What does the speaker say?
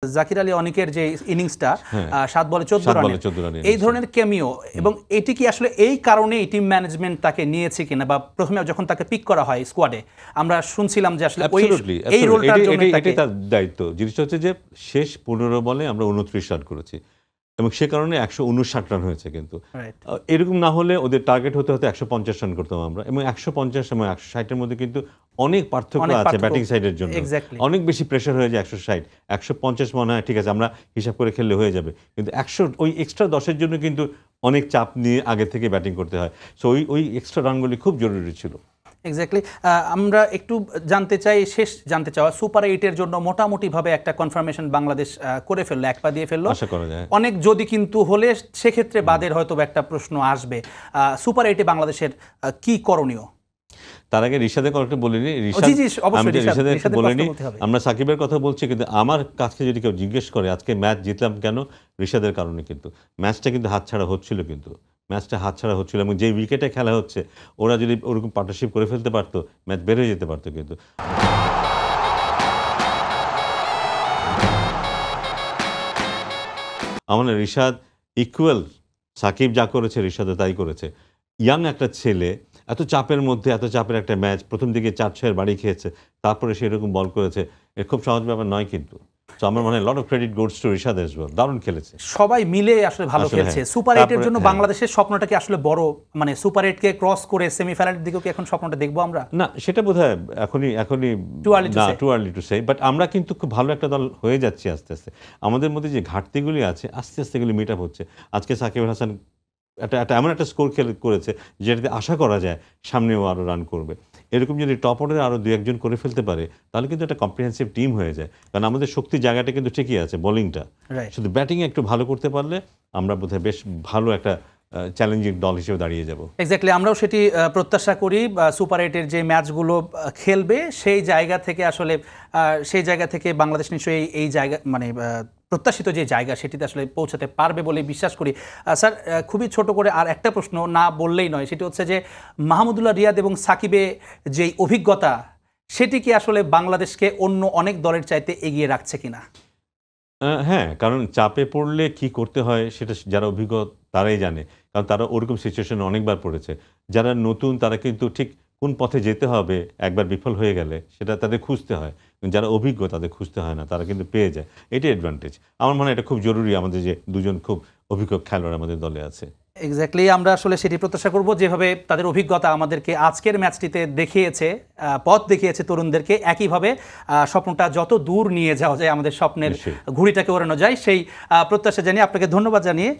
জাকির আলী অনিকের যে ইনিংসটা 7 বলে 14 রানে এই ধরনের ক্যামিও এবং এটি কি আসলে এই কারণে টিম ম্যানেজমেন্ট তাকে নিয়েছে কিনা বা প্রথমে যখন তাকে পিক করা হয় স্কোয়াডে আমরা শুনছিলাম যে আসলে এই রোলটার জন্য এটাই তার দায়িত্ব। জিনিসটা হচ্ছে যে শেষ 15 বলে আমরা 29 রান করেছি এবং সে কারণে 159 রান হয়েছে। কিন্তু এরকম না হলে ওদের টার্গেট হতে হতে 150 রান করতাম আমরা, এবং 150 এবং 160 এর মধ্যে কিন্তু অনেক পার্থক্য আছে ব্যাটিং সাইডের জন্য। অনেক বেশি প্রেশার হয়ে যায় 160, 150 মনে হয় ঠিক আছে আমরা হিসাব করে খেললে হয়ে যাবে, কিন্তু 100 ওই এক্সট্রা 10-এর জন্য কিন্তু অনেক চাপ নিয়ে আগে থেকে ব্যাটিং করতে হয়। সো ওই এক্সট্রা রানগুলি খুব জরুরি ছিল। এক্স্যাক্টলি। আমরা একটু জানতে চাওয়া সুপার 8-এর জন্য মোটামুটিভাবে একটা কনফার্মেশন বাংলাদেশ করে ফেললো, এক পা দিয়ে ফেললো, আশা করা যায়। অনেক যদি কিন্তু হলে সেক্ষেত্রে বাদের হয়তো একটা প্রশ্ন আসবে, সুপার 8-এ বাংলাদেশের কি করণীয়? তার আগে রিশাদের কথা বলিনি, বলিনি, আমরা সাকিবের কথা বলছি, কিন্তু আমার কাছে যদি কেউ জিজ্ঞেস করে আজকে ম্যাচ জিতলাম কেন, রিশাদের কারণে। কিন্তু ম্যাচটা কিন্তু হাতছাড়া হচ্ছিল, ম্যাচটা হাতছাড়া হচ্ছিল, এবং যে উইকেটে খেলা হচ্ছে ওরা যদি ওরকম পার্টনারশিপ করে ফেলতে পারতো ম্যাচ বের হয়ে যেতে পারতো। কিন্তু আমার রিশাদ ইকুয়াল, সাকিব যা করেছে রিশাদও তাই করেছে। ইয়াং একটা ছেলে, এত চাপের মধ্যে, এত চাপের একটা ম্যাচ, প্রথম দিকে 4-6 বাড়ি খেয়েছে, তারপরে সে এরকম বল করেছে, এর খুব সহজ ব্যাপার নয়। কিন্তু আমার মনে হয় lot of credit goes to Rishad as well, দারুণ খেলেছে, সবাই মিলে আসলে ভালো খেলছে। সুপার 8-এর জন্য বাংলাদেশের স্বপ্নটা কি আসলে বড়, মানে সুপার 8-কে ক্রস করে সেমিফাইনালের দিকেও কি এখন স্বপ্নটা দেখবো আমরা? না, সেটা বোধহয় এখনই too early to say, but আমরা কিন্তু খুব ভালো একটা দল হয়ে যাচ্ছি আস্তে আস্তে। আমাদের মধ্যে যে ঘাটতিগুলি আছে আস্তে আস্তে এগুলি মিট আপ হচ্ছে। আজকে সাকিব আল হাসান এমন একটা স্কোর করেছে যেটাতে আশা করা যায় সামনেও আরও রান করবে। এরকম যদি টপ অর্ডারে আরও 2-1 করে ফেলতে পারে তাহলে কিন্তু একটা কম্প্রিহেন্সিভ টিম হয়ে যায়। কারণ আমাদের শক্তির জায়গাটা কিন্তু ঠিকই আছে, বোলিংটা, শুধু ব্যাটিংয়ে একটু ভালো করতে পারলে আমরা বোধহয় বেশ ভালো একটা চ্যালেঞ্জিং দল হিসেবে দাঁড়িয়ে যাব। এক্স্যাক্টলি, আমরাও সেটি প্রত্যাশা করি। সুপার 8-এর যে ম্যাচগুলো খেলবে সেই জায়গা থেকে বাংলাদেশ নিশ্চয়ই এই জায়গা মানে প্রত্যাশিত যে জায়গা সেটিতে আসলে পৌঁছাতে পারবে বলে বিশ্বাস করি। স্যার, খুবই ছোট করে আর একটা প্রশ্ন না বললেই নয়, সেটি হচ্ছে যে মাহমুদুল্লাহ রিয়াদ এবং সাকিবে যেই অভিজ্ঞতা সেটি কি আসলে বাংলাদেশকে অন্য অনেক দলের চাইতে এগিয়ে রাখছে কিনা? হ্যাঁ, কারণ চাপে পড়লে কি করতে হয় সেটা যারা অভিজ্ঞ তারাই জানে, কারণ তারা ওরকম সিচুয়েশনে অনেকবার পড়েছে। যারা নতুন তারা কিন্তু ঠিক কোন পথে যেতে হবে একবার বিফল হয়ে গেলে সেটা তাদের খুঁজতে হয়, যারা অভিজ্ঞ তাদের খুঁজতে হয় না, তারা কিন্তু পেয়ে যায়। এটাই অ্যাডভান্টেজ। আমার মনে হয় এটা খুব জরুরি আমাদের যে দুজন খুব অভিজ্ঞ খেলোয়াড় আমাদের দলে আছে। এক্স্যাক্টলি, আমরা আসলে সেটি প্রত্যাশা করব যেভাবে তাদের অভিজ্ঞতা আমাদেরকে আজকের ম্যাচটিতে দেখিয়েছে, পথ দেখিয়েছে তরুণদেরকে, একইভাবে স্বপ্নটা যত দূর নিয়ে যাওয়া যায়, আমাদের স্বপ্নের ঘুড়িটাকে ওড়ানো যায়, সেই প্রত্যাশা জানিয়ে আপনাকে ধন্যবাদ জানিয়ে